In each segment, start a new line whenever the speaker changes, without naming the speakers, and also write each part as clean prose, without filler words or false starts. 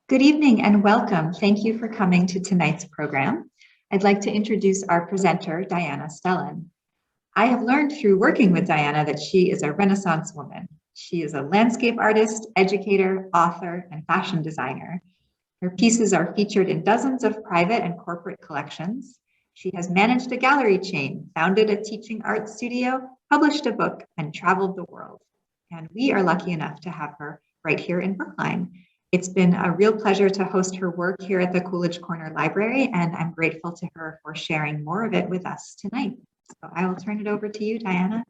Good evening and welcome. Thank you for coming to tonight's program. I'd like to introduce our presenter, Diana Stelin. I have learned through working with Diana that she is a Renaissance woman. She is a landscape artist, educator, author, and fashion designer. Her pieces are featured in dozens of private and corporate collections. She has managed a gallery chain, founded a teaching art studio, published a book, and traveled the world. And we are lucky enough to have her right here in Brookline. It's been a real pleasure to host her work here at the Coolidge Corner Library, and I'm grateful to her for sharing more of it with us tonight. So I will turn it over to you, Diana.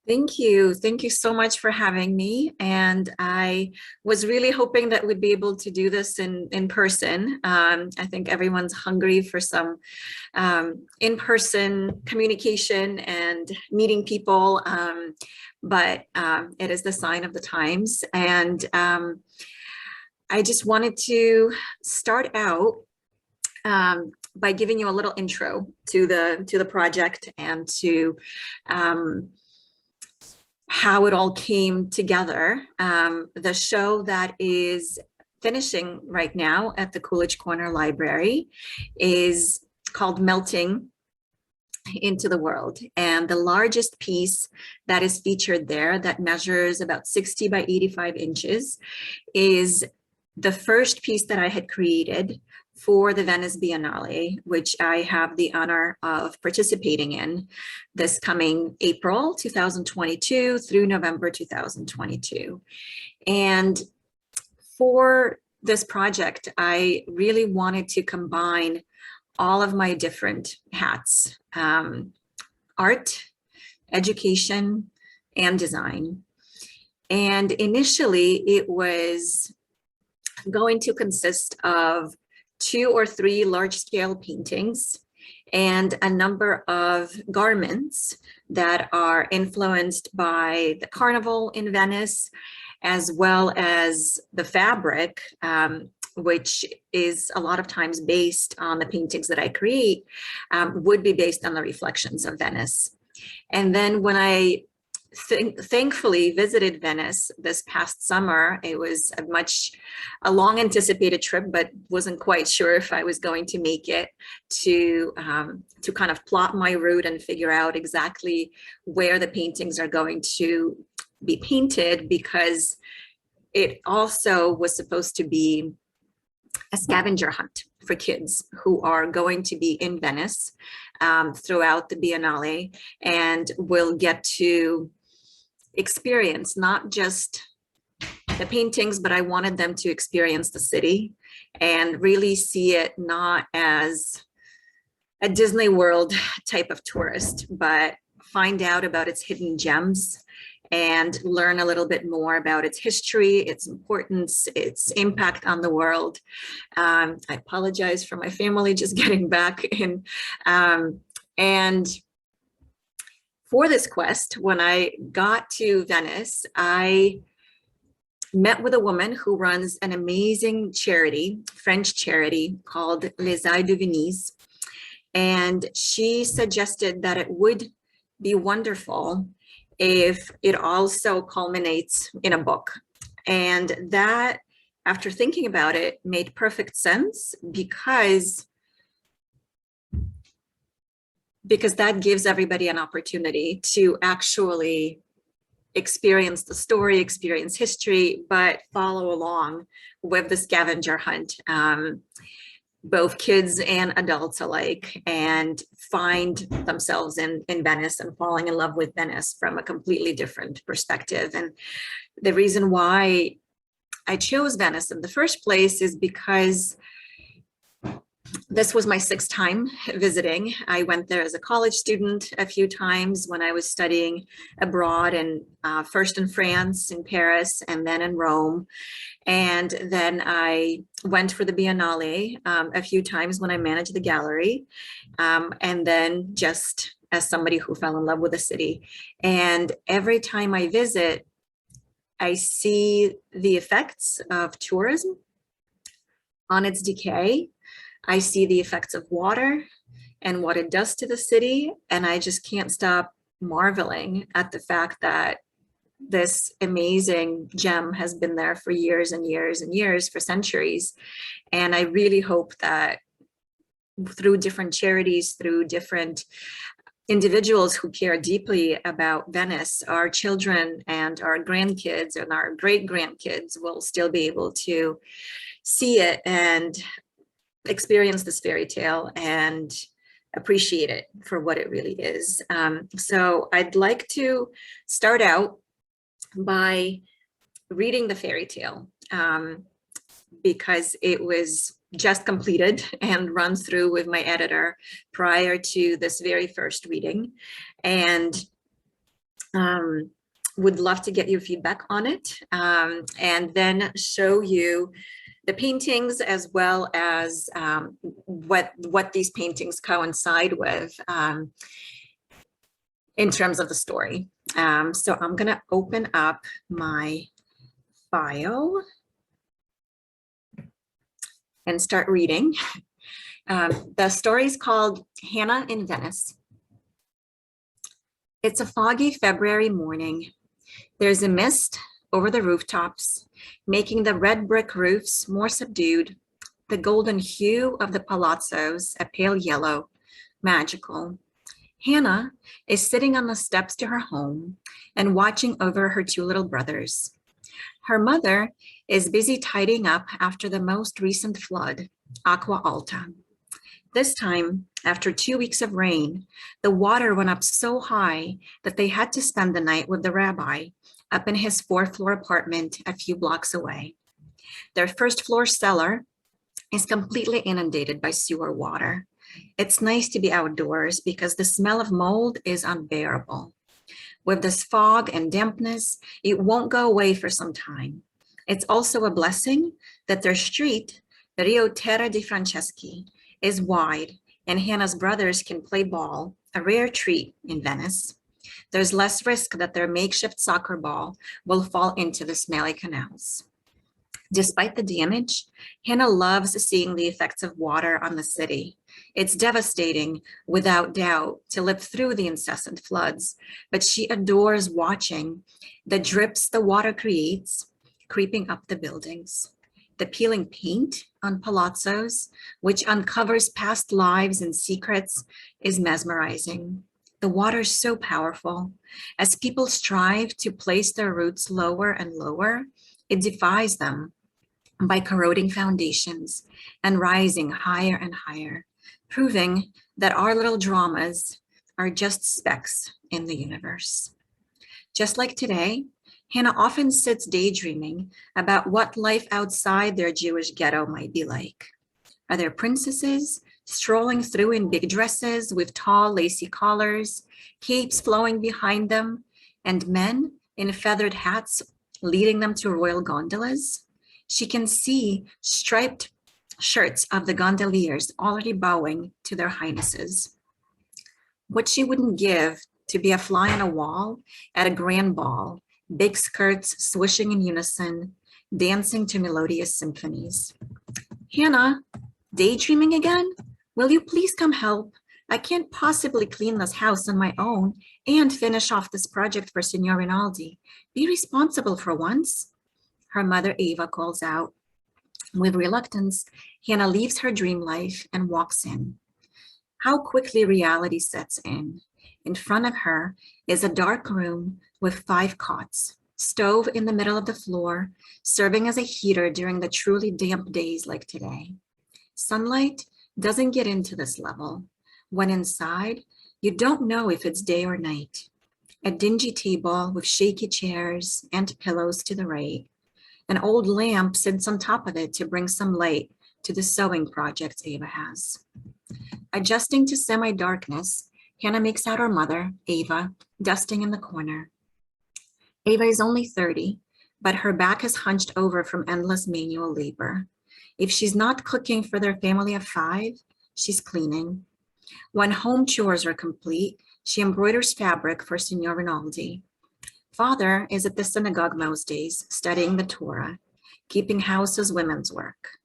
Thank you. Thank you so much for having me. And I was really hoping that we'd be able to do this in person. I think everyone's hungry for some in-person communication and meeting people, but it is the sign of the times. And I just wanted to start out by giving you a little intro to the project and to how it all came together. The show that is finishing right now at the Coolidge Corner Library is called Melting into the World. And the largest piece that is featured there, that measures about 60 by 85 inches, is the first piece that I had created for the Venice Biennale, which I have the honor of participating in this coming April 2022 through November 2022. And for this project, I really wanted to combine all of my different hats, art, education, and design. And initially it was going to consist of 2 or 3 large-scale paintings and a number of garments that are influenced by the carnival in Venice, as well as the fabric, which is a lot of times based on the paintings that I create, would be based on the reflections of Venice. And then when I thankfully visited Venice this past summer, it was a long anticipated trip, but wasn't quite sure if I was going to make it, to kind of plot my route and figure out exactly where the paintings are going to be painted, because it also was supposed to be a scavenger hunt for kids who are going to be in Venice throughout the Biennale and will get to experience not just the paintings, but I wanted them to experience the city and really see it not as a Disney World type of tourist, but find out about its hidden gems and learn a little bit more about its history, its importance, its impact on the world. I apologize for my family just getting back in. And for this quest, when I got to Venice, I met with a woman who runs an amazing charity, French charity called Les Ailes de Venise. And she suggested that it would be wonderful if it also culminates in a book. And that, after thinking about it, made perfect sense, because that gives everybody an opportunity to actually experience the story, experience history, but follow along with the scavenger hunt, both kids and adults alike, and find themselves in Venice and falling in love with Venice from a completely different perspective. And the reason why I chose Venice in the first place is because this was my 6th time visiting. I went there as a college student a few times when I was studying abroad, and first in France, in Paris, and then in Rome. And then I went for the Biennale a few times when I managed the gallery, and then just as somebody who fell in love with the city. And every time I visit, I see the effects of tourism on its decay. I see the effects of water and what it does to the city, and I just can't stop marveling at the fact that this amazing gem has been there for years and years and years, for centuries. And I really hope that through different charities, through different individuals who care deeply about Venice, our children and our grandkids and our great grandkids will still be able to see it and experience this fairy tale and appreciate it for what it really is. So I'd like to start out by reading the fairy tale because it was just completed and run through with my editor prior to this very first reading, and would love to get your feedback on it, and then show you the paintings as well as what these paintings coincide with in terms of the story. So I'm gonna open up my file and start reading. The story is called Hannah in Venice. It's a foggy February morning. There's a mist over the rooftops, making the red brick roofs more subdued, the golden hue of the palazzos a pale yellow, magical. Hannah is sitting on the steps to her home and watching over her two little brothers. Her mother is busy tidying up after the most recent flood, Acqua Alta. This time, after 2 weeks of rain, the water went up so high that they had to spend the night with the rabbi up in his 4th-floor apartment a few blocks away. Their 1st-floor cellar is completely inundated by sewer water. It's nice to be outdoors because the smell of mold is unbearable. With this fog and dampness, it won't go away for some time. It's also a blessing that their street, Rio Terra di Franceschi, is wide and Hannah's brothers can play ball, a rare treat in Venice. There's less risk that their makeshift soccer ball will fall into the smelly canals. Despite the damage, Hannah loves seeing the effects of water on the city. It's devastating, without doubt, to live through the incessant floods, but she adores watching the drips the water creates creeping up the buildings. The peeling paint on palazzos, which uncovers past lives and secrets, is mesmerizing. The water is so powerful. As people strive to place their roots lower and lower, it defies them by corroding foundations and rising higher and higher, proving that our little dramas are just specks in the universe. Just like today, Hannah often sits daydreaming about what life outside their Jewish ghetto might be like. Are there princesses strolling through in big dresses with tall lacy collars, capes flowing behind them, and men in feathered hats leading them to royal gondolas? She can see striped shirts of the gondoliers already bowing to their highnesses. What she wouldn't give to be a fly on a wall at a grand ball, big skirts swishing in unison, dancing to melodious symphonies. Hannah, daydreaming again? Will you please come help? I can't possibly clean this house on my own and finish off this project for Signor Rinaldi. Be responsible for once. Her mother Eva calls out. With reluctance, Hannah leaves her dream life and walks in. How quickly reality sets in. In front of her is a dark room with 5 cots, stove in the middle of the floor, serving as a heater during the truly damp days like today. Sunlight doesn't get into this level. When inside, you don't know if it's day or night. A dingy table with shaky chairs and pillows to the right. An old lamp sits on top of it to bring some light to the sewing project Ava has. Adjusting to semi-darkness, Hannah makes out her mother, Ava, dusting in the corner. Ava is only 30, but her back is hunched over from endless manual labor. If she's not cooking for their family of 5, she's cleaning. When home chores are complete, she embroiders fabric for Signor Rinaldi. Father is at the synagogue most days, studying the Torah, keeping house as women's work.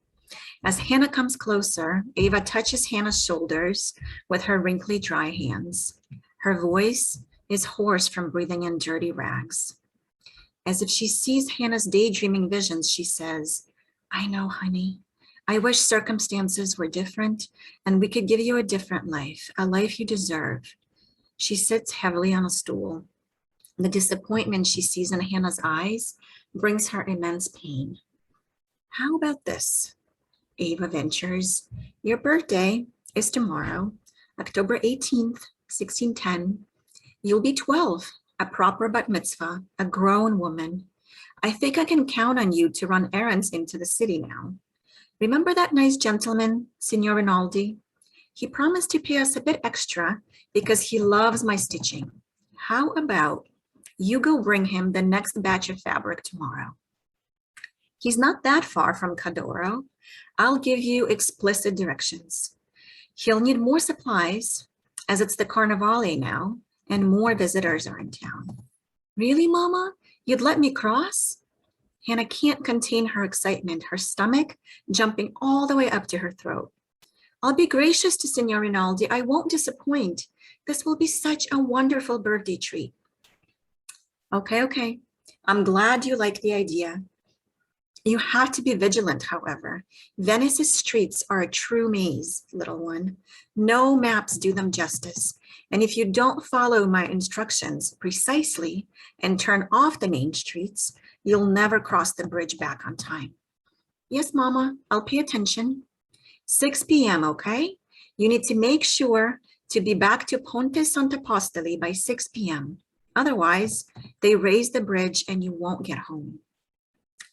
As Hannah comes closer, Ava touches Hannah's shoulders with her wrinkly, dry hands. Her voice is hoarse from breathing in dirty rags. As if she sees Hannah's daydreaming visions, she says, "I know, honey. I wish circumstances were different and we could give you a different life, a life you deserve." She sits heavily on a stool. The disappointment she sees in Hannah's eyes brings her immense pain. "How about this?" Ava ventures. "Your birthday is tomorrow, October 18th, 1610. You'll be 12, a proper bat mitzvah, a grown woman. I think I can count on you to run errands into the city now. Remember that nice gentleman, Signor Rinaldi? He promised to pay us a bit extra because he loves my stitching. How about you go bring him the next batch of fabric tomorrow? He's not that far from Cadoro. I'll give you explicit directions. He'll need more supplies, as it's the Carnivale now, and more visitors are in town." "Really, Mama? You'd let me cross?" Hannah can't contain her excitement, her stomach jumping all the way up to her throat. "I'll be gracious to Signor Rinaldi. I won't disappoint. This will be such a wonderful birthday treat." Okay. I'm glad you like the idea. You have to be vigilant, however. Venice's streets are a true maze, little one. No maps do them justice. And if you don't follow my instructions precisely and turn off the main streets, you'll never cross the bridge back on time. "Yes, Mama, I'll pay attention." 6 p.m., okay? You need to make sure to be back to Ponte Sant'Apostoli by 6 p.m. Otherwise, they raise the bridge and you won't get home.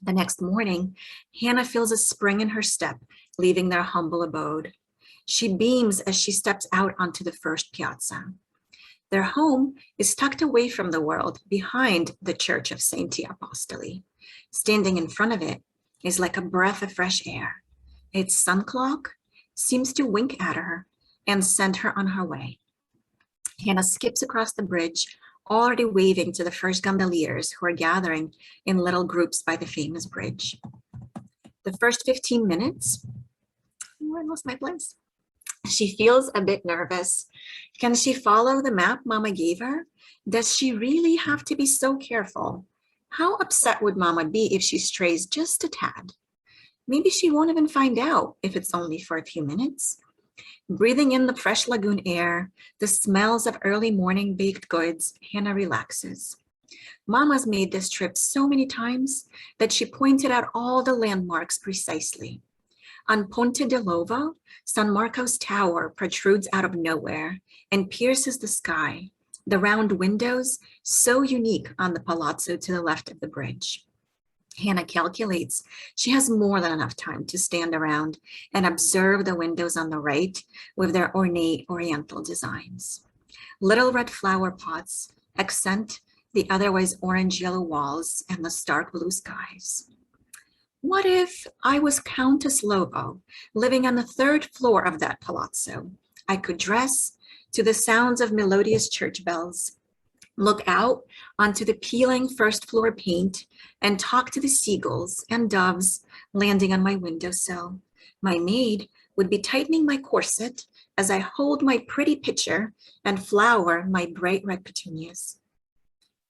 The next morning, Hannah feels a spring in her step, leaving their humble abode. She beams as she steps out onto the first piazza. Their home is tucked away from the world behind the Church of Sainti Apostoli. Standing in front of it is like a breath of fresh air. Its sun clock seems to wink at her and send her on her way. Hannah skips across the bridge, already waving to the first gondoliers who are gathering in little groups by the famous bridge. The first 15 minutes, I lost my place. She feels a bit nervous. Can she follow the map Mama gave her? Does she really have to be so careful? How upset would Mama be if she strays just a tad? Maybe she won't even find out if it's only for a few minutes. Breathing in the fresh lagoon air, the smells of early morning baked goods, Hannah relaxes. Mama's made this trip so many times that she pointed out all the landmarks precisely. On Ponte di Lovo, San Marco's tower protrudes out of nowhere and pierces the sky, the round windows so unique on the palazzo to the left of the bridge. Hannah calculates she has more than enough time to stand around and observe the windows on the right with their ornate oriental designs. Little red flower pots accent the otherwise orange-yellow walls and the stark blue skies. What if I was Countess Lovo, living on the 3rd floor of that palazzo? I could dress to the sounds of melodious church bells, look out onto the peeling 1st floor paint, and talk to the seagulls and doves landing on my windowsill. My maid would be tightening my corset as I hold my pretty pitcher and flower my bright red petunias.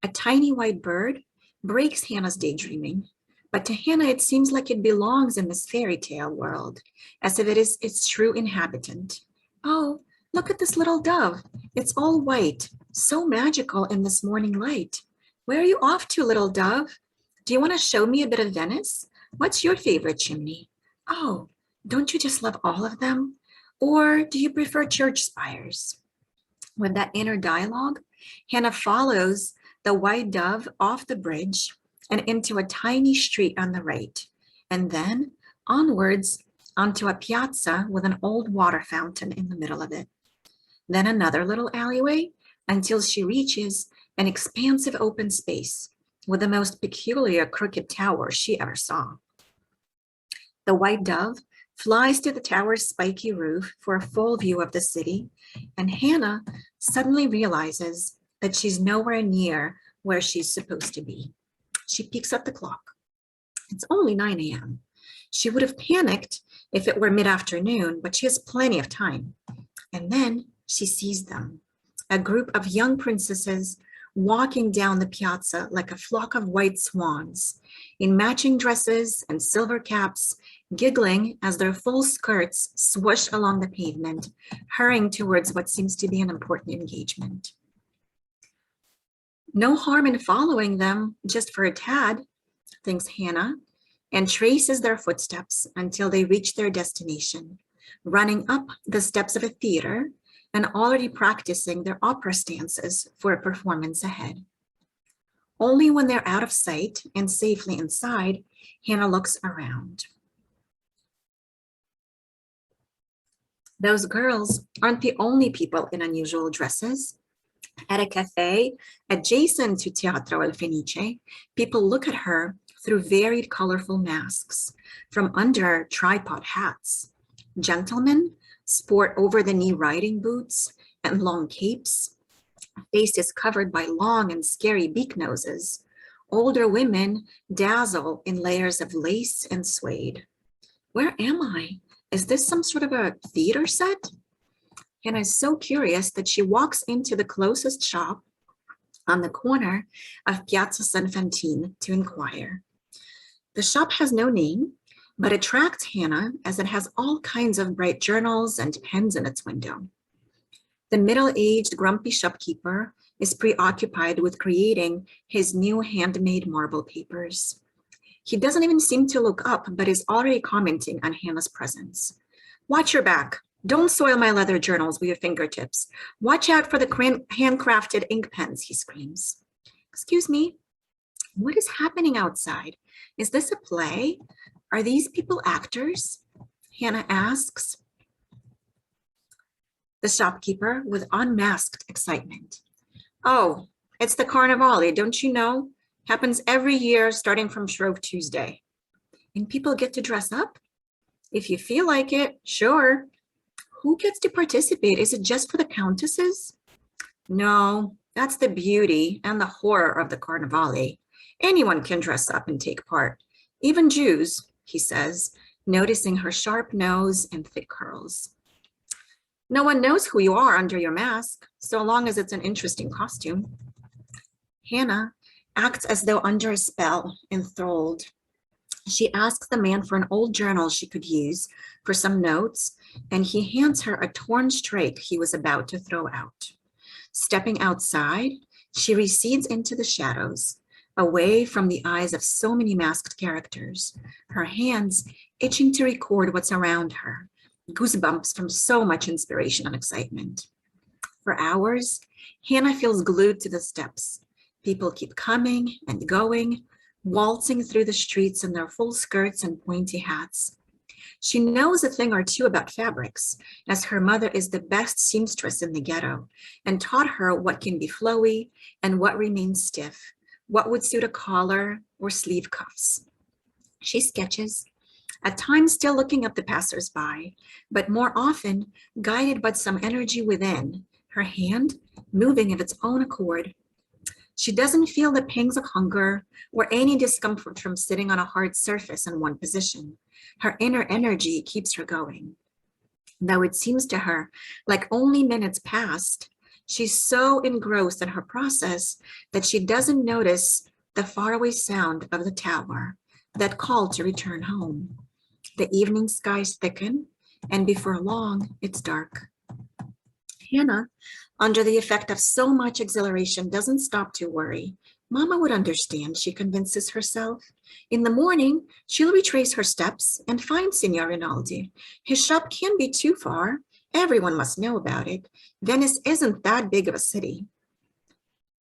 A tiny white bird breaks Hannah's daydreaming, but to Hannah it seems like it belongs in this fairy tale world, as if it is its true inhabitant. Oh, look at this little dove. It's all white, so magical in this morning light. Where are you off to, little dove? Do you want to show me a bit of Venice? What's your favorite chimney? Oh, don't you just love all of them? Or do you prefer church spires? With that inner dialogue, Hannah follows the white dove off the bridge and into a tiny street on the right, and then onwards onto a piazza with an old water fountain in the middle of it. Then another little alleyway until she reaches an expansive open space with the most peculiar crooked tower she ever saw. The white dove flies to the tower's spiky roof for a full view of the city, and Hannah suddenly realizes that she's nowhere near where she's supposed to be. She peeks at the clock. It's only 9 a.m. She would have panicked if it were mid-afternoon, but she has plenty of time. And then she sees them, a group of young princesses walking down the piazza like a flock of white swans, in matching dresses and silver caps, giggling as their full skirts swoosh along the pavement, hurrying towards what seems to be an important engagement. No harm in following them just for a tad, thinks Hannah, and traces their footsteps until they reach their destination, running up the steps of a theater and already practicing their opera stances for a performance ahead. Only when they're out of sight and safely inside, Hannah looks around. Those girls aren't the only people in unusual dresses. At a cafe adjacent to Teatro El Fenice, people look at her through varied colorful masks, from under tripod hats. Gentlemen sport over-the-knee riding boots and long capes, faces covered by long and scary beak noses. Older women dazzle in layers of lace and suede. Where am I? Is this some sort of a theater set? Hannah is so curious that she walks into the closest shop on the corner of Piazza San Fantine to inquire. The shop has no name, but attracts Hannah as it has all kinds of bright journals and pens in its window. The middle-aged, grumpy shopkeeper is preoccupied with creating his new handmade marble papers. He doesn't even seem to look up, but is already commenting on Hannah's presence. Watch your back. Don't soil my leather journals with your fingertips. Watch out for the handcrafted ink pens, he screams. Excuse me, what is happening outside? Is this a play? Are these people actors? Hannah asks the shopkeeper with unmasked excitement. Oh, it's the Carnivale, don't you know? Happens every year starting from Shrove Tuesday. And people get to dress up? If you feel like it, sure. Who gets to participate? Is it just for the countesses? No, that's the beauty and the horror of the Carnivale. Anyone can dress up and take part, even Jews, he says, noticing her sharp nose and thick curls. No one knows who you are under your mask, so long as it's an interesting costume. Hannah acts as though under a spell, enthralled. She asks the man for an old journal she could use for some notes, and he hands her a torn straight he was about to throw out. Stepping outside, she recedes into the shadows, away from the eyes of so many masked characters, her hands itching to record what's around her, goosebumps from so much inspiration and excitement. For hours, Hannah feels glued to the steps. People keep coming and going, waltzing through the streets in their full skirts and pointy hats. She knows a thing or two about fabrics, as her mother is the best seamstress in the ghetto and taught her what can be flowy and what remains stiff, what would suit a collar or sleeve cuffs. She sketches, at times still looking up the passers-by, but more often guided by some energy within, her hand moving of its own accord. She doesn't feel the pangs of hunger or any discomfort from sitting on a hard surface in one position. Her inner energy keeps her going. Though it seems to her like only minutes passed, she's so engrossed in her process that she doesn't notice the faraway sound of the tower that call to return home. The evening skies thicken, and before long, it's dark. Hannah, under the effect of so much exhilaration, doesn't stop to worry. Mama would understand, she convinces herself. In the morning, she'll retrace her steps and find Signor Rinaldi. His shop can't be too far. Everyone must know about it. Venice isn't that big of a city.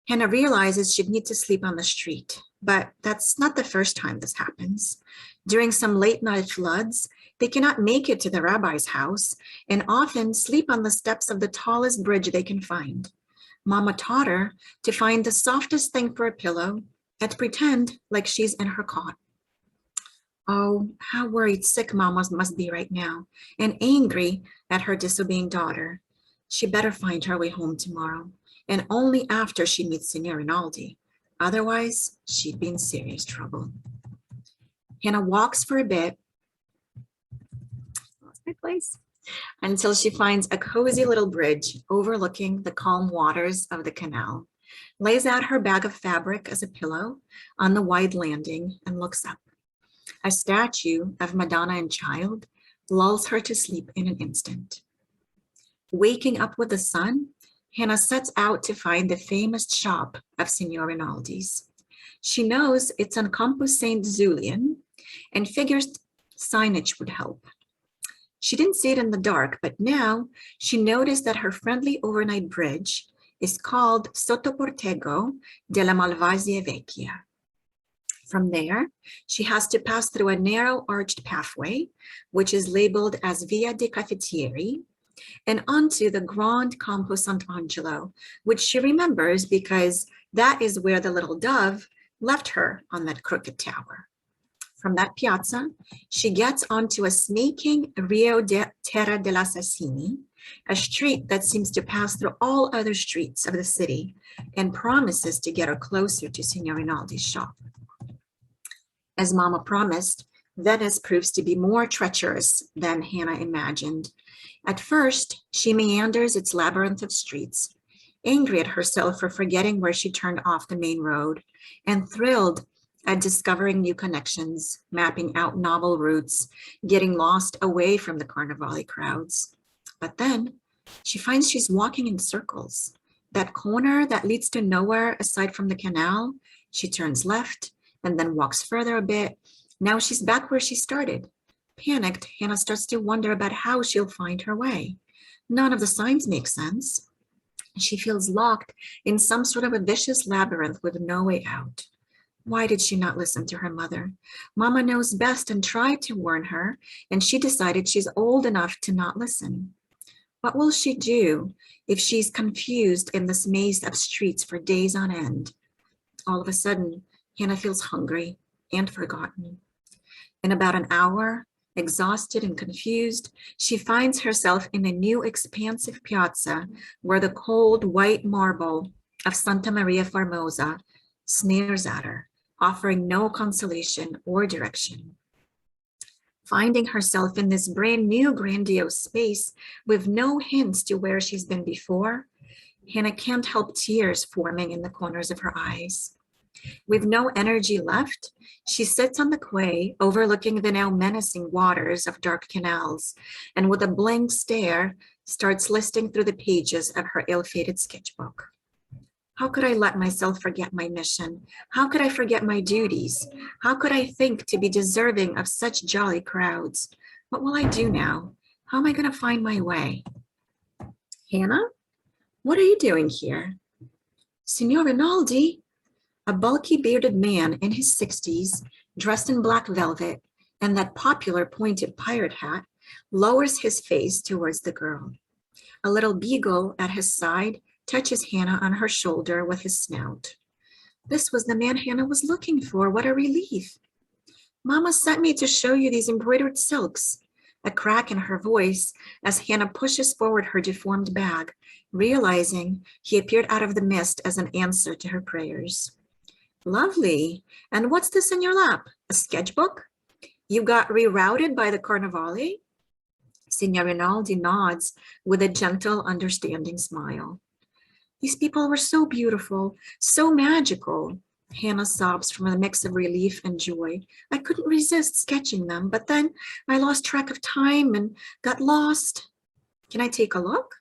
Hannah realizes she'd need to sleep on the street, but that's not the first time this happens. During some late night floods, they cannot make it to the rabbi's house and often sleep on the steps of the tallest bridge they can find. Mama taught her to find the softest thing for a pillow and pretend like she's in her cot. Oh, how worried sick Mama must be right now, and angry at her disobeying daughter. She better find her way home tomorrow, and only after she meets Signor Rinaldi. Otherwise, she'd be in serious trouble. Hannah walks for a bit, lost my place, until she finds a cozy little bridge overlooking the calm waters of the canal. lays out her bag of fabric as a pillow on the wide landing, and looks up. A statue of Madonna and Child lulls her to sleep in an instant. Waking up with the sun, Hannah sets out to find the famous shop of Signor Rinaldi's. She knows it's on Campus St. Zulian and figures signage would help. She didn't see it in the dark, but now she noticed that her friendly overnight bridge is called Sottoportego della Malvasia Vecchia. From there, she has to pass through a narrow arched pathway, which is labeled as Via dei Caffettieri, and onto the Grand Campo Sant'Angelo, which she remembers because that is where the little dove left her on that crooked tower. From that piazza, she gets onto a snaking Rio de Terra dell'Assassini, a street that seems to pass through all other streets of the city and promises to get her closer to Signor Rinaldi's shop. As Mama promised, Venice proves to be more treacherous than Hannah imagined. At first, she meanders its labyrinth of streets, angry at herself for forgetting where she turned off the main road, and thrilled at discovering new connections, mapping out novel routes, getting lost away from the Carnivale crowds. But then she finds she's walking in circles. That corner that leads to nowhere aside from the canal, she turns left and then walks further a bit. Now she's back where she started. Panicked, Hannah starts to wonder about how she'll find her way. None of the signs make sense. She feels locked in some sort of a vicious labyrinth with no way out. Why did she not listen to her mother? Mama knows best and tried to warn her, and she decided she's old enough to not listen. What will she do if she's confused in this maze of streets for days on end? All of a sudden, Hannah feels hungry and forgotten. In about an hour, exhausted and confused, she finds herself in a new expansive piazza where the cold white marble of Santa Maria Formosa sneers at her, offering no consolation or direction. Finding herself in this brand new grandiose space with no hints to where she's been before, Hannah can't help tears forming in the corners of her eyes. With no energy left, she sits on the quay overlooking the now menacing waters of dark canals, and with a blank stare, starts listing through the pages of her ill-fated sketchbook. How could I let myself forget my mission? How could I forget my duties? How could I think to be deserving of such jolly crowds? What will I do now? How am I going to find my way? Hannah, what are you doing here? Signor Rinaldi, a bulky bearded man in his 60s, dressed in black velvet and that popular pointed pirate hat, lowers his face towards the girl. A little beagle at his side touches Hannah on her shoulder with his snout. This was the man Hannah was looking for. What a relief. Mama sent me to show you these embroidered silks. A crack in her voice as Hannah pushes forward her deformed bag, realizing he appeared out of the mist as an answer to her prayers. Lovely. And what's this in your lap? A sketchbook? You got rerouted by the Carnivale? Signor Rinaldi nods with a gentle, understanding smile. These people were so beautiful, so magical. Hannah sobs from a mix of relief and joy. I couldn't resist sketching them, but then I lost track of time and got lost. Can I take a look?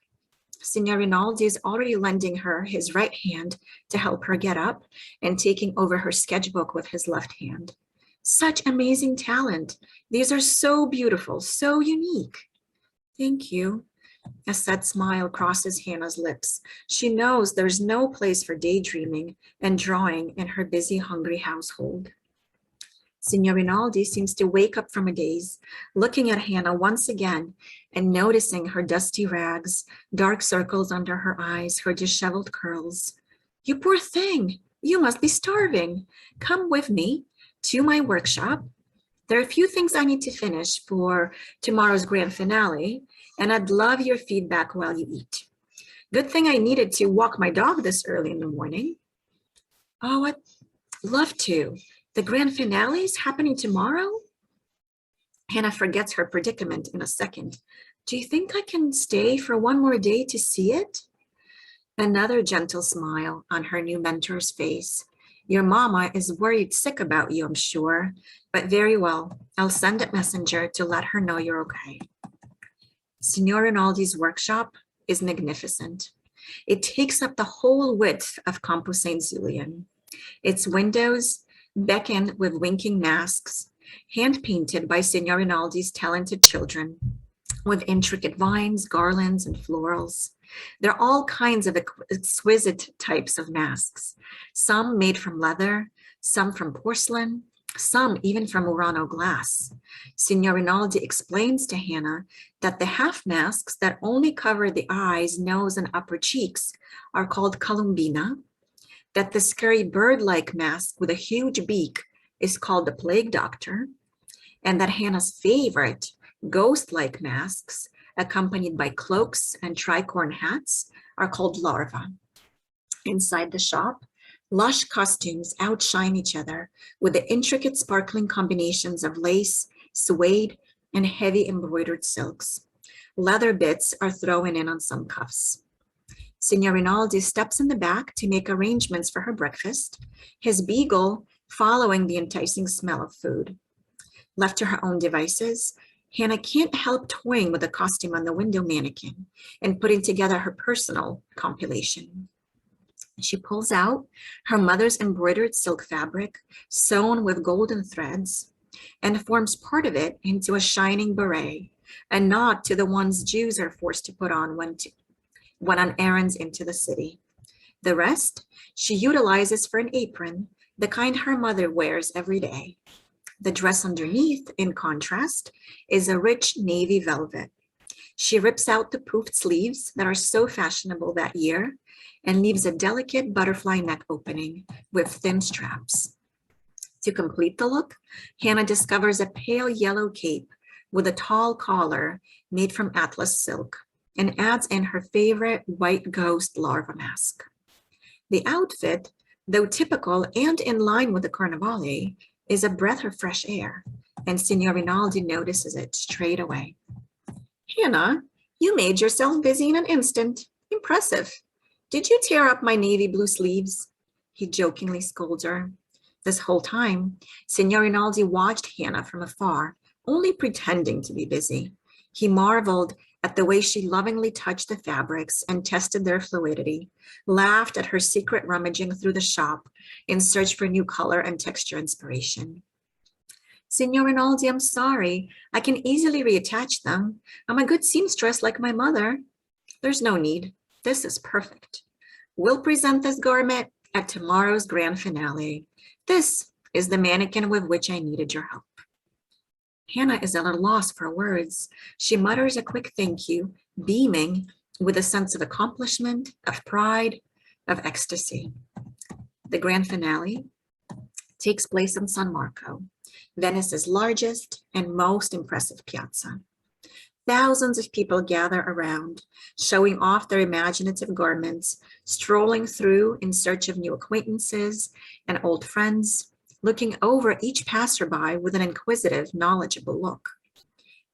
Signor Rinaldi is already lending her his right hand to help her get up and taking over her sketchbook with his left hand. Such amazing talent. These are so beautiful, so unique. Thank you. A sad smile crosses Hannah's lips. She knows there's no place for daydreaming and drawing in her busy, hungry household. Signor Rinaldi seems to wake up from a daze, looking at Hannah once again and noticing her dusty rags, dark circles under her eyes, her disheveled curls. You poor thing, you must be starving. Come with me to my workshop. There are a few things I need to finish for tomorrow's grand finale, and I'd love your feedback while you eat. Good thing I needed to walk my dog this early in the morning. Oh, I'd love to. The grand finale is happening tomorrow? Hannah forgets her predicament in a second. Do you think I can stay for one more day to see it? Another gentle smile on her new mentor's face. Your mama is worried sick about you, I'm sure, but very well. I'll send a messenger to let her know you're okay. Signor Rinaldi's workshop is magnificent. It takes up the whole width of Campo St. Zulian. Its windows beckon with winking masks, hand-painted by Signor Rinaldi's talented children, with intricate vines, garlands, and florals. There are all kinds of exquisite types of masks, some made from leather, some from porcelain, some even from Murano glass. Signor Rinaldi explains to Hannah that the half masks that only cover the eyes, nose, and upper cheeks are called columbina, that the scary bird-like mask with a huge beak is called the plague doctor, and that Hannah's favorite ghost-like masks, accompanied by cloaks and tricorn hats, are called larvae. Inside the shop, lush costumes outshine each other with the intricate sparkling combinations of lace, suede, and heavy embroidered silks. Leather bits are thrown in on some cuffs. Signor Rinaldi steps in the back to make arrangements for her breakfast, his beagle following the enticing smell of food. Left to her own devices, Hannah can't help toying with the costume on the window mannequin and putting together her personal compilation. She pulls out her mother's embroidered silk fabric sewn with golden threads and forms part of it into a shining beret, a nod to the ones Jews are forced to put on when on errands into the city. The rest she utilizes for an apron, the kind her mother wears every day. The dress underneath, in contrast, is a rich navy velvet. She rips out the poofed sleeves that are so fashionable that year and leaves a delicate butterfly neck opening with thin straps. To complete the look, Hannah discovers a pale yellow cape with a tall collar made from atlas silk and adds in her favorite white ghost larva mask. The outfit, though typical and in line with the Carnevale, is a breath of fresh air, and Signor Rinaldi notices it straight away. Hannah, you made yourself busy in an instant. Impressive. Did you tear up my navy blue sleeves? He jokingly scolds her. This whole time, Signor Rinaldi watched Hannah from afar, only pretending to be busy. He marveled at the way she lovingly touched the fabrics and tested their fluidity, laughed at her secret rummaging through the shop in search for new color and texture inspiration. Signor Rinaldi, I'm sorry. I can easily reattach them. I'm a good seamstress like my mother. There's no need. This is perfect. We'll present this garment at tomorrow's grand finale. This is the mannequin with which I needed your help. Hannah is at a loss for words. She mutters a quick thank you, beaming with a sense of accomplishment, of pride, of ecstasy. The grand finale takes place in San Marco, Venice's largest and most impressive piazza. Thousands of people gather around, showing off their imaginative garments, strolling through in search of new acquaintances and old friends, looking over each passerby with an inquisitive, knowledgeable look.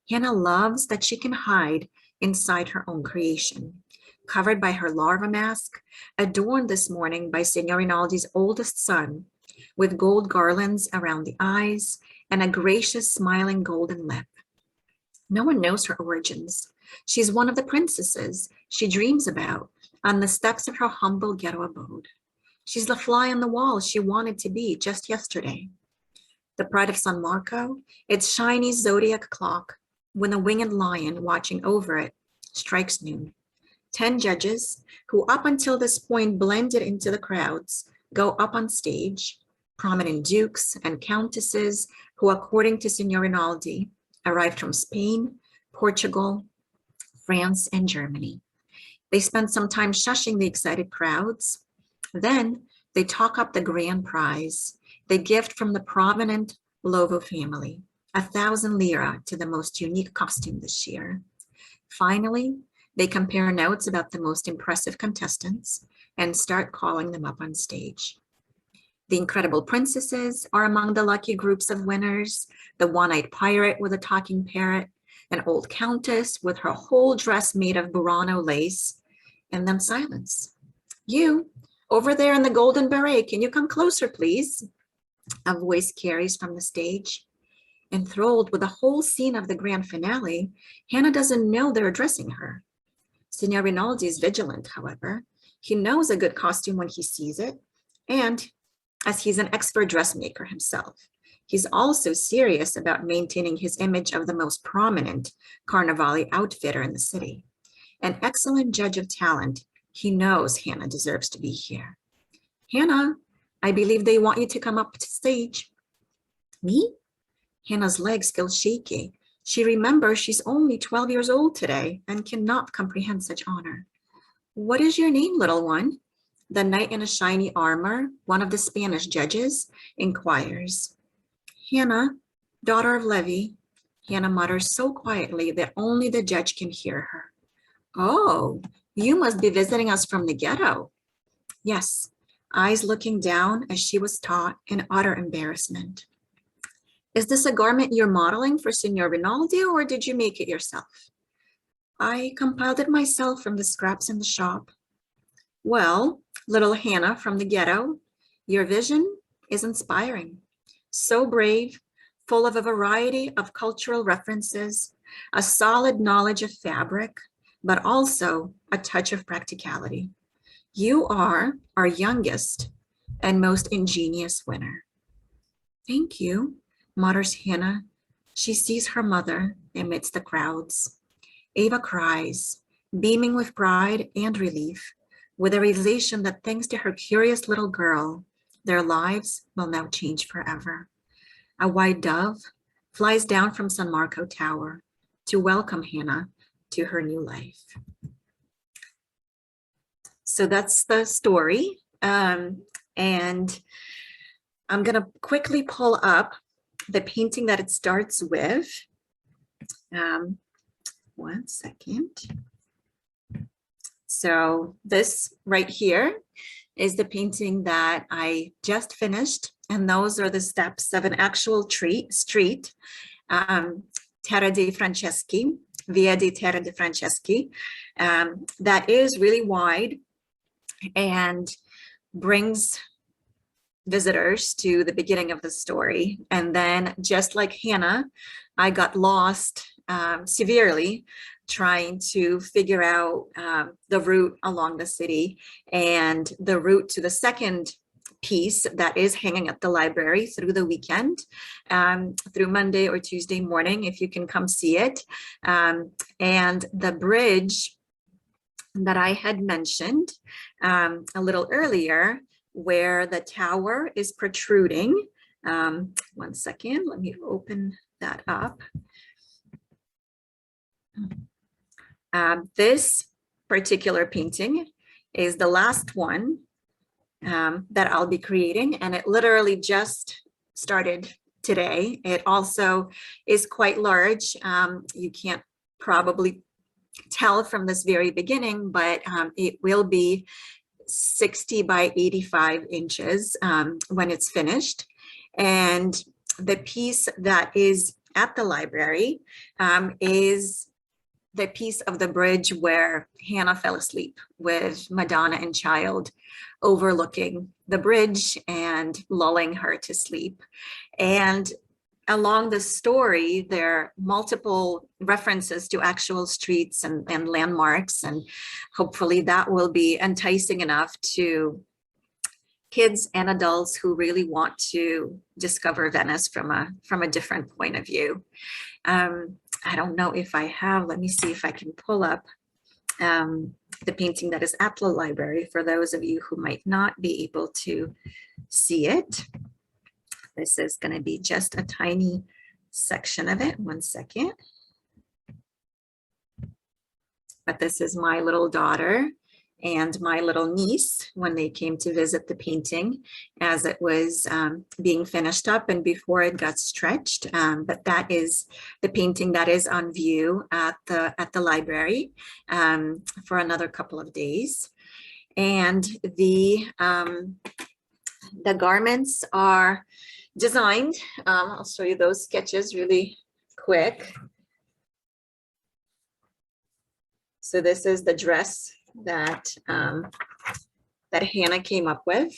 Hannah loves that she can hide inside her own creation, covered by her larva mask, adorned this morning by Signor Rinaldi's oldest son, with gold garlands around the eyes and a gracious, smiling golden lip. No one knows her origins. She's one of the princesses she dreams about on the steps of her humble ghetto abode. She's the fly on the wall she wanted to be just yesterday. The pride of San Marco, its shiny zodiac clock, when a winged lion watching over it strikes noon. 10 judges, who up until this point blended into the crowds, go up on stage, prominent dukes and countesses who, according to Signor Rinaldi, arrived from Spain, Portugal, France, and Germany. They spend some time shushing the excited crowds. Then they talk up the grand prize, the gift from the prominent Lovo family, 1,000 lira to the most unique costume this year. Finally, they compare notes about the most impressive contestants and start calling them up on stage. The incredible princesses are among the lucky groups of winners, the one-eyed pirate with a talking parrot, an old countess with her whole dress made of Burano lace, and then silence. You, over there in the golden beret, can you come closer, please? A voice carries from the stage. Enthralled with the whole scene of the grand finale, Hannah doesn't know they're addressing her. Signor Rinaldi is vigilant, however. He knows a good costume when he sees it, and as he's an expert dressmaker himself, he's also serious about maintaining his image of the most prominent Carnivale outfitter in the city. An excellent judge of talent, he knows Hannah deserves to be here. Hannah, I believe they want you to come up to stage. Me? Hannah's legs feel shaky. She remembers she's only 12 years old today and cannot comprehend such honor. What is your name, little one? The knight in a shiny armor, one of the Spanish judges, inquires. Hannah, daughter of Levi. Hannah mutters so quietly that only the judge can hear her. Oh, you must be visiting us from the ghetto. Yes, eyes looking down as she was taught in utter embarrassment. Is this a garment you're modeling for Signor Rinaldi, or did you make it yourself? I compiled it myself from the scraps in the shop. Well, little Hannah from the ghetto, your vision is inspiring. So brave, full of a variety of cultural references, a solid knowledge of fabric, but also a touch of practicality. You are our youngest and most ingenious winner. Thank you, mutters Hannah. She sees her mother amidst the crowds. Ava cries, beaming with pride and relief, with a realization that thanks to her curious little girl, their lives will now change forever. A white dove flies down from San Marco Tower to welcome Hannah to her new life. So that's the story. And I'm gonna quickly pull up the painting that it starts with. One second. So this right here is the painting that I just finished, and those are the steps of an actual street, Terra dei Franceschi, Via di Terra dei Franceschi, that is really wide and brings visitors to the beginning of the story. And then, just like Hannah, I got lost severely trying to figure out the route along the city and the route to the second piece that is hanging at the library through the weekend, through Monday or Tuesday morning, if you can come see it. And the bridge that I had mentioned a little earlier, where the tower is protruding. One second, let me open that up. This particular painting is the last one that I'll be creating, and it literally just started today. It also is quite large. You can't probably tell from this very beginning, but it will be 60 by 85 inches when it's finished. And the piece that is at the library is the piece of the bridge where Hannah fell asleep with Madonna and child overlooking the bridge and lulling her to sleep. And along the story, there are multiple references to actual streets and landmarks, and hopefully that will be enticing enough to kids and adults who really want to discover Venice from a different point of view. I don't know if I have, let me see if I can pull up the painting that is at the library for those of you who might not be able to see it. This is going to be just a tiny section of it. One second. But this is my little daughter and my little niece when they came to visit the painting as it was being finished up and before it got stretched. But that is the painting that is on view at the library for another couple of days. And the garments are designed. I'll show you those sketches really quick. So this is the dress that that Hannah came up with.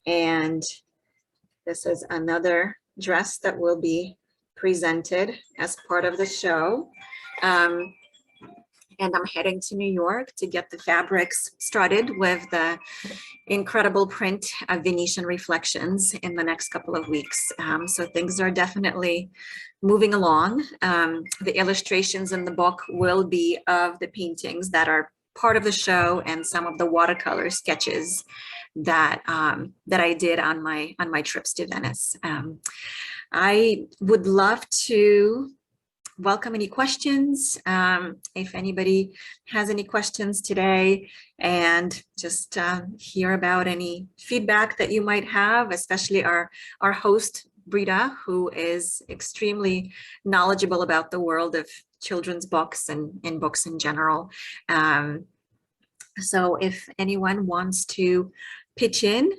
And this is another dress that will be presented as part of the show. And I'm heading to New York to get the fabrics started with the incredible print of Venetian reflections in the next couple of weeks. So things are definitely moving along. The illustrations in the book will be of the paintings that are part of the show and some of the watercolor sketches that that I did on my trips to Venice. I would love to welcome any questions. If anybody has any questions today, and just hear about any feedback that you might have, especially our host, Brita, who is extremely knowledgeable about the world of children's books and books in general. So if anyone wants to pitch in,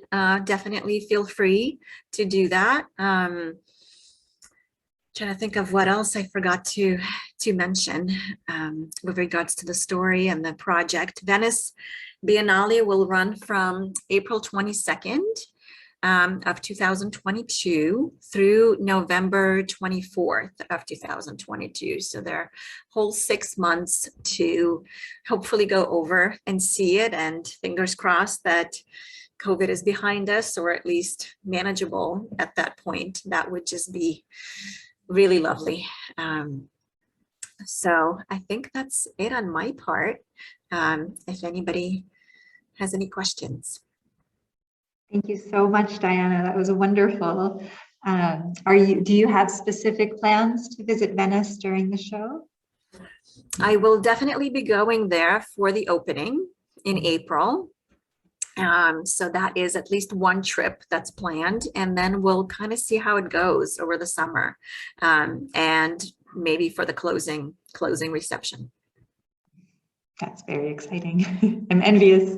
definitely feel free to do that. Trying to think of what else I forgot to mention with regards to the story and the project. Venice Biennale will run from April 22nd of 2022 through November 24th of 2022. So there are whole 6 months to hopefully go over and see it, and fingers crossed that COVID is behind us, or at least manageable at that point. That would just be really lovely. So I think that's it on my part. If anybody has any questions.
Thank you so much, Diana. That was wonderful. Do you have specific plans to visit Venice during the show?
I will definitely be going there for the opening in April. So that is at least one trip that's planned, and then we'll kind of see how it goes over the summer, and maybe for the closing reception.
That's very exciting. I'm envious.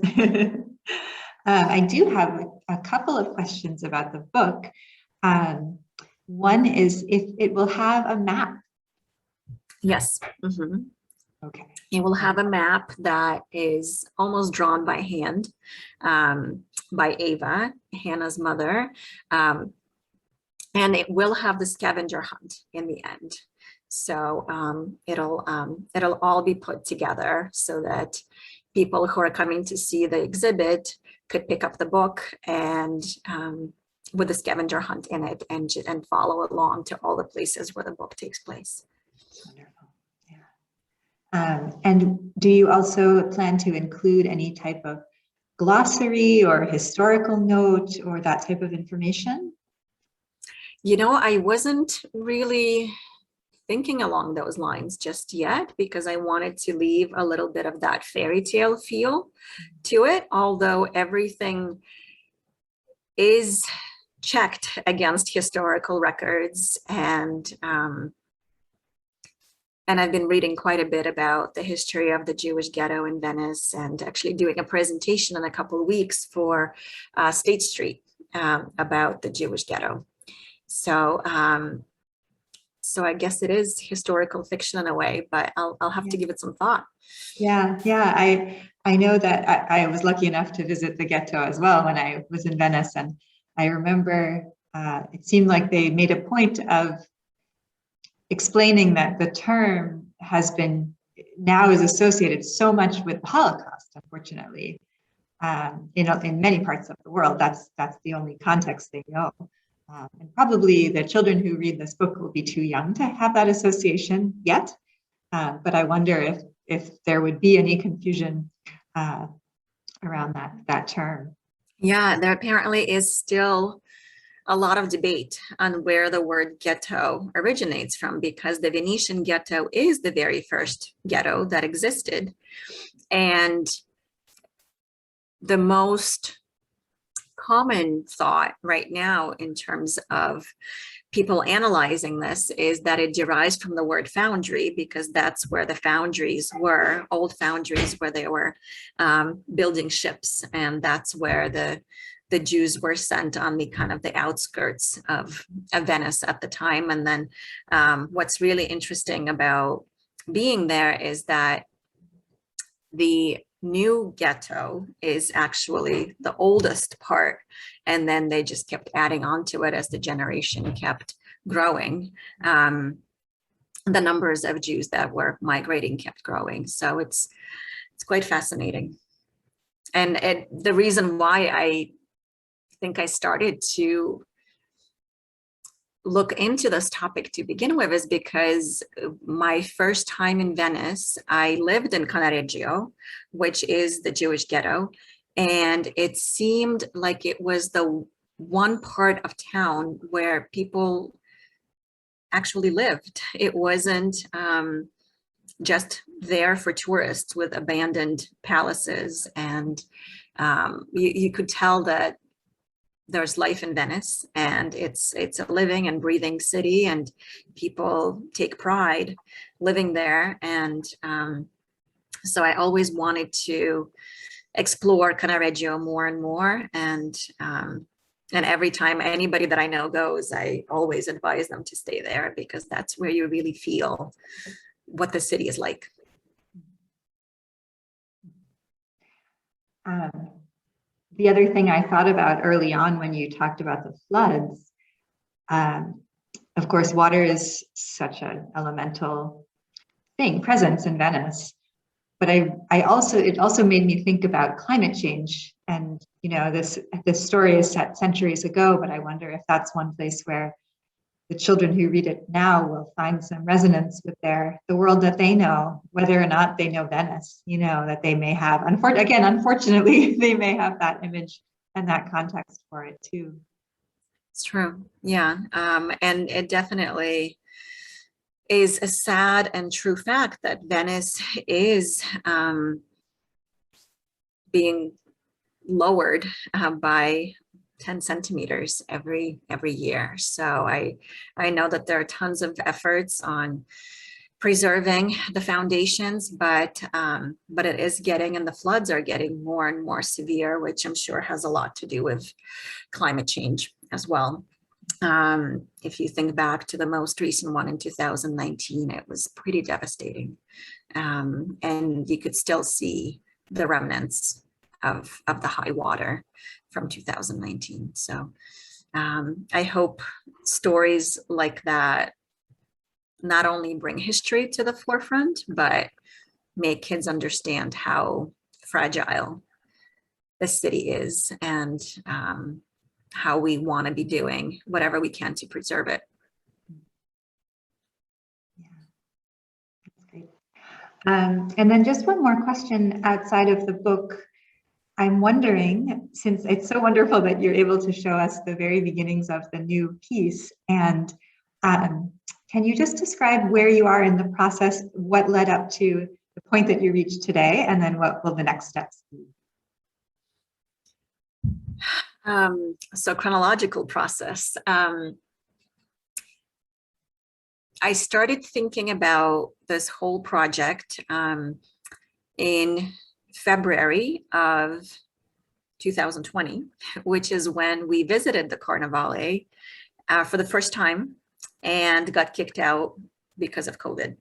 I do have a couple of questions about the book. One is if it will have a map.
Yes. Mm-hmm.
Okay.
It will have a map that is almost drawn by hand by Ava, Hannah's mother. And it will have the scavenger hunt in the end. So it'll all be put together so that people who are coming to see the exhibit could pick up the book and with the scavenger hunt in it, and follow along to all the places where the book takes place.
Wonderful. And do you also plan to include any type of glossary or historical note or that type of information?
You know, I wasn't really thinking along those lines just yet, because I wanted to leave a little bit of that fairy tale feel to it, although everything is checked against historical records, and I've been reading quite a bit about the history of the Jewish ghetto in Venice, and actually doing a presentation in a couple of weeks for State Street about the Jewish ghetto. So so I guess it is historical fiction in a way, but I'll have to give it some thought.
Yeah. I know that I was lucky enough to visit the ghetto as well when I was in Venice, and I remember it seemed like they made a point of explaining that the term now is associated so much with the Holocaust, unfortunately. In many parts of the world, that's the only context they know. And probably the children who read this book will be too young to have that association yet. But I wonder if there would be any confusion around that term.
Yeah, there apparently is still a lot of debate on where the word ghetto originates from, because the Venetian ghetto is the very first ghetto that existed. And the most common thought right now in terms of people analyzing this is that it derives from the word foundry, because that's where the foundries were, old foundries where they were building ships. And that's where the Jews were sent on the kind of the outskirts of Venice at the time. And then what's really interesting about being there is that the new ghetto is actually the oldest part. And then they just kept adding on to it as the generation kept growing. The numbers of Jews that were migrating kept growing. So it's quite fascinating. And the reason why I think I started to look into this topic to begin with is because my first time in Venice, I lived in Cannaregio, which is the Jewish ghetto. And it seemed like it was the one part of town where people actually lived. It wasn't just there for tourists with abandoned palaces. And you could tell that there's life in Venice, and it's a living and breathing city, and people take pride living there. And so I always wanted to explore Cannaregio more and more. And every time anybody that I know goes, I always advise them to stay there, because that's where you really feel what the city is like.
The other thing I thought about early on when you talked about the floods, of course, water is such an elemental presence in Venice. But it also made me think about climate change. And, you know, this story is set centuries ago, but I wonder if that's one place where the children who read it now will find some resonance with the world that they know, whether or not they know Venice, you know, that they may have. Unfortunately, they may have that image and that context for it too.
It's true. Yeah. And it definitely is a sad and true fact that Venice is being lowered by 10 centimeters every year. So I know that there are tons of efforts on preserving the foundations, but it is getting, and the floods are getting more and more severe, which I'm sure has a lot to do with climate change as well. If you think back to the most recent one in 2019, it was pretty devastating. And you could still see the remnants of the high water from 2019. So I hope stories like that not only bring history to the forefront, but make kids understand how fragile the city is, and how we want to be doing whatever we can to preserve it.
Yeah, that's great. And then just one more question outside of the book. I'm wondering, since it's so wonderful that you're able to show us the very beginnings of the new piece, and can you just describe where you are in the process, what led up to the point that you reached today, and then what will the next steps be?
So chronological process. I started thinking about this whole project in February of 2020, which is when we visited the Carnivale for the first time and got kicked out because of COVID.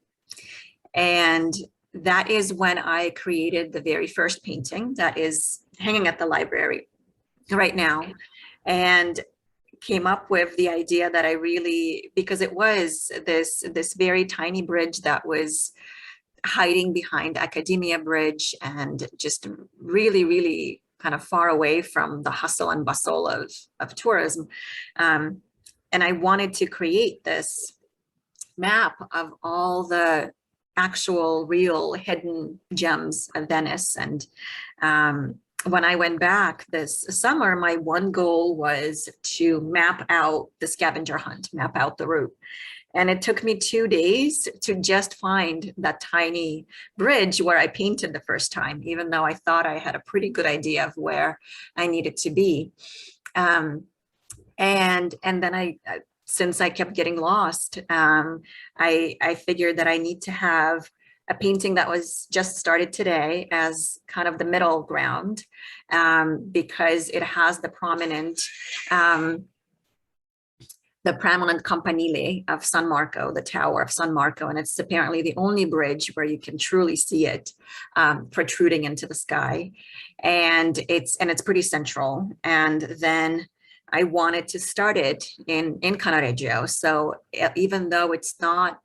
And that is when I created the very first painting that is hanging at the library right now, and came up with the idea that I really, because it was this very tiny bridge that was hiding behind Academia Bridge and just really, really kind of far away from the hustle and bustle of tourism. And I wanted to create this map of all the actual real hidden gems of Venice. And when I went back this summer, my one goal was to map out the scavenger hunt, map out the route. And it took me 2 days to just find that tiny bridge where I painted the first time, even though I thought I had a pretty good idea of where I needed to be. And then since I kept getting lost, I figured that I need to have a painting that was just started today as kind of the middle ground, because it has the prominent the prominent campanile of San Marco, the Tower of San Marco, and it's apparently the only bridge where you can truly see it protruding into the sky, and it's pretty central. And then I wanted to start it in Cannaregio, so even though it's not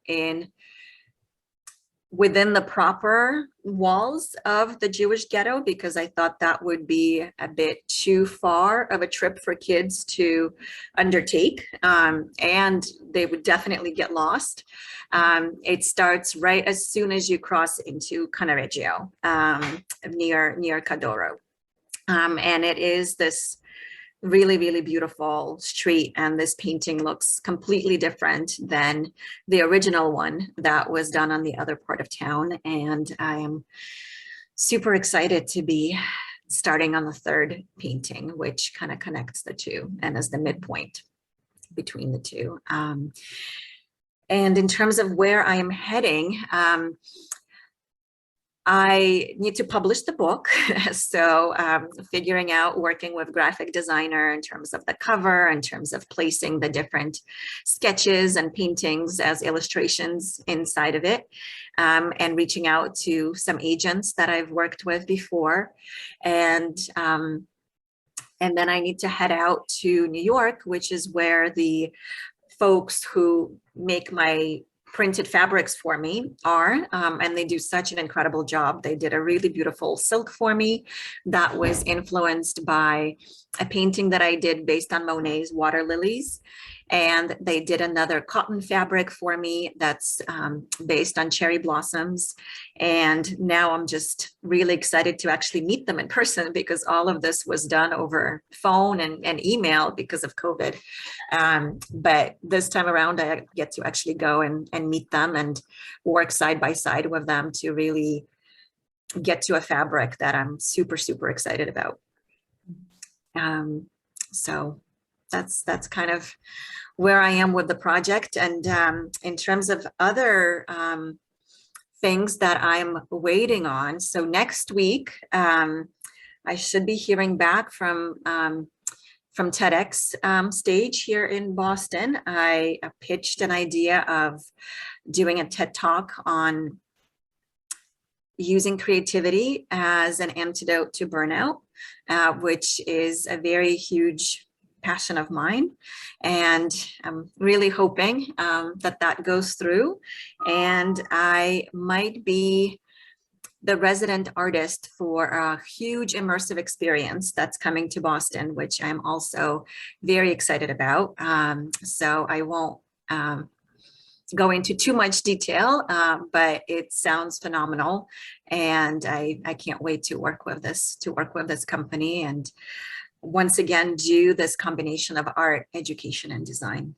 within the proper walls of the Jewish ghetto, because I thought that would be a bit too far of a trip for kids to undertake, and they would definitely get lost. It starts right as soon as you cross into Cannaregio, near Cadoro. And it is this really, really beautiful street, and this painting looks completely different than the original one that was done on the other part of town. And I am super excited to be starting on the third painting, which kind of connects the two and is the midpoint between the two. And in terms of where I am heading, I need to publish the book. So figuring out, working with graphic designer in terms of the cover, in terms of placing the different sketches and paintings as illustrations inside of it, and reaching out to some agents that I've worked with before. And then I need to head out to New York, which is where the folks who make my printed fabrics for me are, and they do such an incredible job. They did a really beautiful silk for me that was influenced by a painting that I did based on Monet's Water Lilies. And they did another cotton fabric for me that's based on cherry blossoms. And now I'm just really excited to actually meet them in person, because all of this was done over phone and email because of COVID. But this time around, I get to actually go and meet them and work side by side with them to really get to a fabric that I'm super, super excited about. So that's kind of where I am with the project. And in terms of other things that I'm waiting on, so next week I should be hearing back from TEDx stage here in Boston. I pitched an idea of doing a TED Talk on using creativity as an antidote to burnout, which is a very huge passion of mine, and I'm really hoping that goes through, and I might be the resident artist for a huge immersive experience that's coming to Boston, which I'm also very excited about. So I won't go into too much detail, but it sounds phenomenal, and I can't wait to work with this company and once again do this combination of art, education, and design.